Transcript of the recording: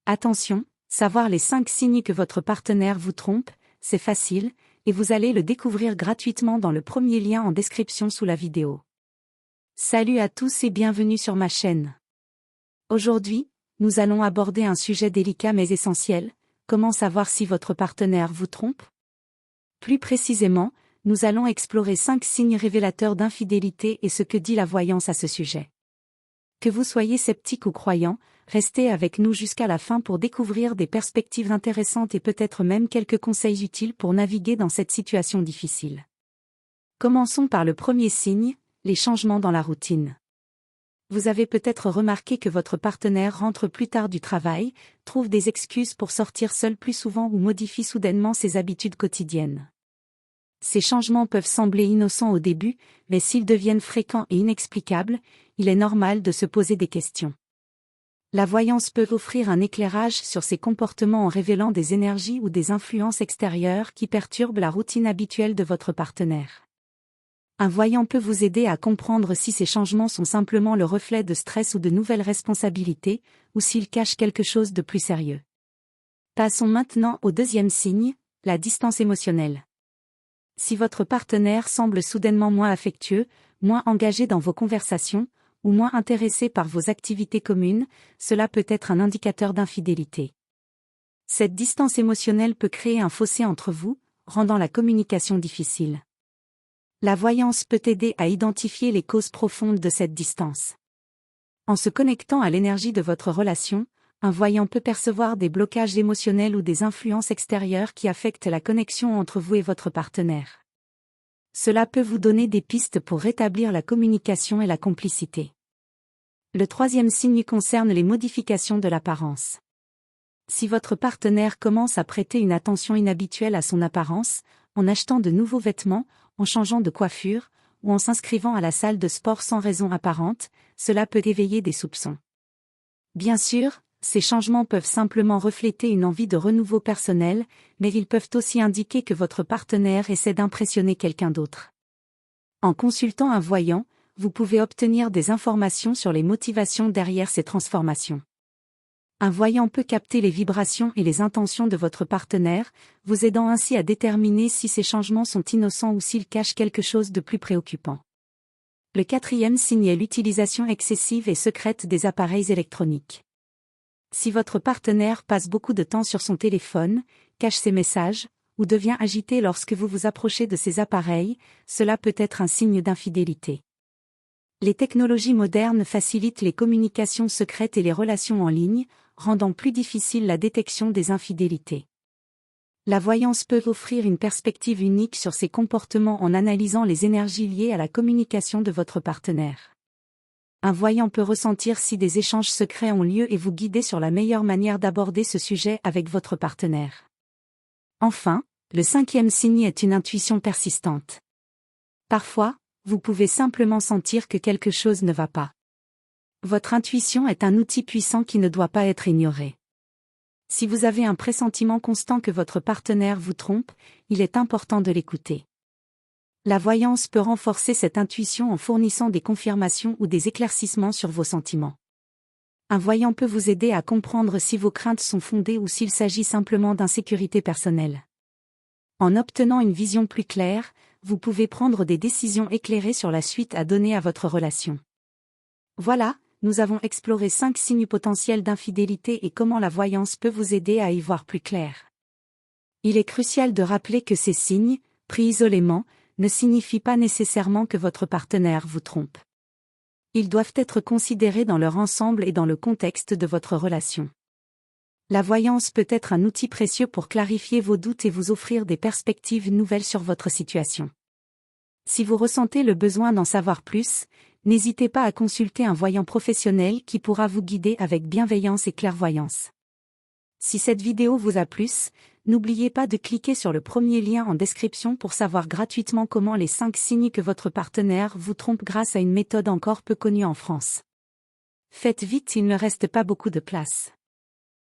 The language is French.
Attention, savoir les 5 signes que votre partenaire vous trompe, c'est facile, et vous allez le découvrir gratuitement dans le premier lien en description sous la vidéo. Salut à tous et bienvenue sur ma chaîne. Aujourd'hui, nous allons aborder un sujet délicat mais essentiel, comment savoir si votre partenaire vous trompe? Plus précisément, nous allons explorer 5 signes révélateurs d'infidélité et ce que dit la voyance à ce sujet. Que vous soyez sceptique ou croyant, restez avec nous jusqu'à la fin pour découvrir des perspectives intéressantes et peut-être même quelques conseils utiles pour naviguer dans cette situation difficile. Commençons par le premier signe, les changements dans la routine. Vous avez peut-être remarqué que votre partenaire rentre plus tard du travail, trouve des excuses pour sortir seul plus souvent ou modifie soudainement ses habitudes quotidiennes. Ces changements peuvent sembler innocents au début, mais s'ils deviennent fréquents et inexplicables, il est normal de se poser des questions. La voyance peut offrir un éclairage sur ces comportements en révélant des énergies ou des influences extérieures qui perturbent la routine habituelle de votre partenaire. Un voyant peut vous aider à comprendre si ces changements sont simplement le reflet de stress ou de nouvelles responsabilités, ou s'ils cachent quelque chose de plus sérieux. Passons maintenant au deuxième signe, la distance émotionnelle. Si votre partenaire semble soudainement moins affectueux, moins engagé dans vos conversations, ou moins intéressé par vos activités communes, cela peut être un indicateur d'infidélité. Cette distance émotionnelle peut créer un fossé entre vous, rendant la communication difficile. La voyance peut aider à identifier les causes profondes de cette distance. En se connectant à l'énergie de votre relation, un voyant peut percevoir des blocages émotionnels ou des influences extérieures qui affectent la connexion entre vous et votre partenaire. Cela peut vous donner des pistes pour rétablir la communication et la complicité. Le troisième signe concerne les modifications de l'apparence. Si votre partenaire commence à prêter une attention inhabituelle à son apparence, en achetant de nouveaux vêtements, en changeant de coiffure, ou en s'inscrivant à la salle de sport sans raison apparente, cela peut éveiller des soupçons. Bien sûr, ces changements peuvent simplement refléter une envie de renouveau personnel, mais ils peuvent aussi indiquer que votre partenaire essaie d'impressionner quelqu'un d'autre. En consultant un voyant, vous pouvez obtenir des informations sur les motivations derrière ces transformations. Un voyant peut capter les vibrations et les intentions de votre partenaire, vous aidant ainsi à déterminer si ces changements sont innocents ou s'ils cachent quelque chose de plus préoccupant. Le quatrième signe est l'utilisation excessive et secrète des appareils électroniques. Si votre partenaire passe beaucoup de temps sur son téléphone, cache ses messages, ou devient agité lorsque vous vous approchez de ces appareils, cela peut être un signe d'infidélité. Les technologies modernes facilitent les communications secrètes et les relations en ligne, rendant plus difficile la détection des infidélités. La voyance peut offrir une perspective unique sur ces comportements en analysant les énergies liées à la communication de votre partenaire. Un voyant peut ressentir si des échanges secrets ont lieu et vous guider sur la meilleure manière d'aborder ce sujet avec votre partenaire. Enfin, le cinquième signe est une intuition persistante. Parfois, vous pouvez simplement sentir que quelque chose ne va pas. Votre intuition est un outil puissant qui ne doit pas être ignoré. Si vous avez un pressentiment constant que votre partenaire vous trompe, il est important de l'écouter. La voyance peut renforcer cette intuition en fournissant des confirmations ou des éclaircissements sur vos sentiments. Un voyant peut vous aider à comprendre si vos craintes sont fondées ou s'il s'agit simplement d'insécurité personnelle. En obtenant une vision plus claire, vous pouvez prendre des décisions éclairées sur la suite à donner à votre relation. Voilà, nous avons exploré 5 signes potentiels d'infidélité et comment la voyance peut vous aider à y voir plus clair. Il est crucial de rappeler que ces signes, pris isolément, ne signifient pas nécessairement que votre partenaire vous trompe. Ils doivent être considérés dans leur ensemble et dans le contexte de votre relation. La voyance peut être un outil précieux pour clarifier vos doutes et vous offrir des perspectives nouvelles sur votre situation. Si vous ressentez le besoin d'en savoir plus, n'hésitez pas à consulter un voyant professionnel qui pourra vous guider avec bienveillance et clairvoyance. Si cette vidéo vous a plu, n'oubliez pas de cliquer sur le premier lien en description pour savoir gratuitement comment les 5 signes que votre partenaire vous trompe grâce à une méthode encore peu connue en France. Faites vite, il ne reste pas beaucoup de place.